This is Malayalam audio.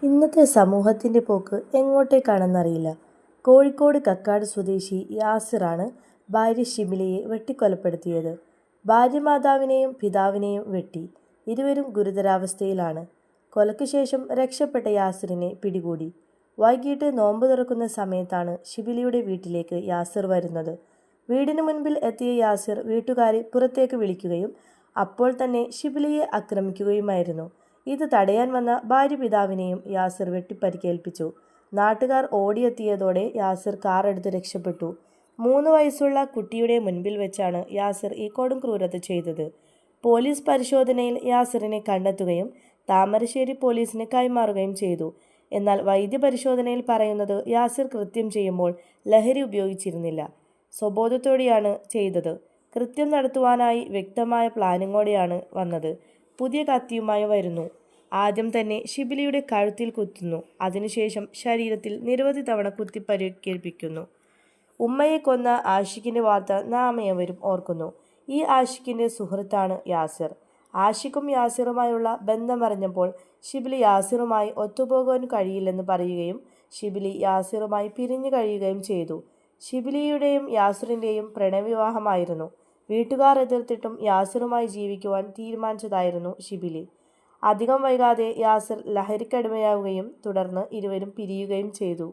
ഇന്നത്തെ സമൂഹത്തിൻ്റെ പോക്ക് എങ്ങോട്ടേക്കാണെന്നറിയില്ല. കോഴിക്കോട് കക്കാട് സ്വദേശി യാസിറാണ് ഭാര്യ ഷിബിലയെ വെട്ടിക്കൊലപ്പെടുത്തിയത്. ഭാര്യമാതാവിനെയും പിതാവിനെയും വെട്ടി. ഇരുവരും ഗുരുതരാവസ്ഥയിലാണ്. കൊലയ്ക്ക് ശേഷം രക്ഷപ്പെട്ട യാസിറിനെ പിടികൂടി. വൈകിട്ട് നോമ്പ് തുറക്കുന്ന സമയത്താണ് ഷിബിലയുടെ വീട്ടിലേക്ക് യാസിർ വരുന്നത്. വീടിന് മുൻപിൽ എത്തിയ യാസിർ വീട്ടുകാരെ പുറത്തേക്ക് വിളിക്കുകയും അപ്പോൾ തന്നെ ഷിബിലയെ ആക്രമിക്കുകയുമായിരുന്നു. ഇത് തടയാൻ വന്ന ഭാര്യ പിതാവിനെയും യാസിർ വെട്ടിപ്പരിക്കേൽപ്പിച്ചു. നാട്ടുകാർ ഓടിയെത്തിയതോടെ യാസിർ കാറെടുത്ത് രക്ഷപ്പെട്ടു. 3 വയസ്സുള്ള കുട്ടിയുടെ മുൻപിൽ വെച്ചാണ് യാസിർ ഈ കൊടും ക്രൂരത ചെയ്തത്. പോലീസ് പരിശോധനയിൽ യാസിറിനെ കണ്ടെത്തുകയും താമരശ്ശേരി പോലീസിന് കൈമാറുകയും ചെയ്തു. എന്നാൽ വൈദ്യപരിശോധനയിൽ പറയുന്നത് യാസിർ കൃത്യം ചെയ്യുമ്പോൾ ലഹരി ഉപയോഗിച്ചിരുന്നില്ല. സ്വബോധത്തോടെയാണ് ചെയ്തത്. കൃത്യം നടത്തുവാനായി വ്യക്തമായ പ്ലാനിങ്ങോടെയാണ് വന്നത്. പുതിയ കത്തിയുമായി വരുന്നു. ആദ്യം തന്നെ ഷിബിലയുടെ കഴുത്തിൽ കുത്തുന്നു. അതിനുശേഷം ശരീരത്തിൽ നിരവധി തവണ കുത്തി പരിക്കേൽപ്പിക്കുന്നു. ഉമ്മയെ കൊന്ന ആഷിഖിൻ്റെ വാർത്ത നാം ഏവരും ഓർക്കുന്നു. ഈ ആഷിഖിൻ്റെ സുഹൃത്താണ് യാസിർ. ആഷിഖും യാസിറുമായുള്ള ബന്ധമറിഞ്ഞപ്പോൾ ഷിബിലി യാസിറുമായി ഒത്തുപോകാൻ കഴിയില്ലെന്ന് പറയുകയും ഷിബിലി യാസിറുമായി പിരിഞ്ഞു കഴിയുകയും ചെയ്തു. ഷിബിലിയുടെയും യാസിറിൻ്റെയും പ്രണയവിവാഹമായിരുന്നു. വീട്ടുകാർ എതിർത്തിട്ടും യാസിറുമായി ജീവിക്കുവാൻ തീരുമാനിച്ചതായിരുന്നു ഷിബിലി. അധികം വൈകാതെ യാസിർ ലഹരിക്കടിമയാവുകയും തുടർന്ന് ഇരുവരും പിരിയുകയും ചെയ്തു.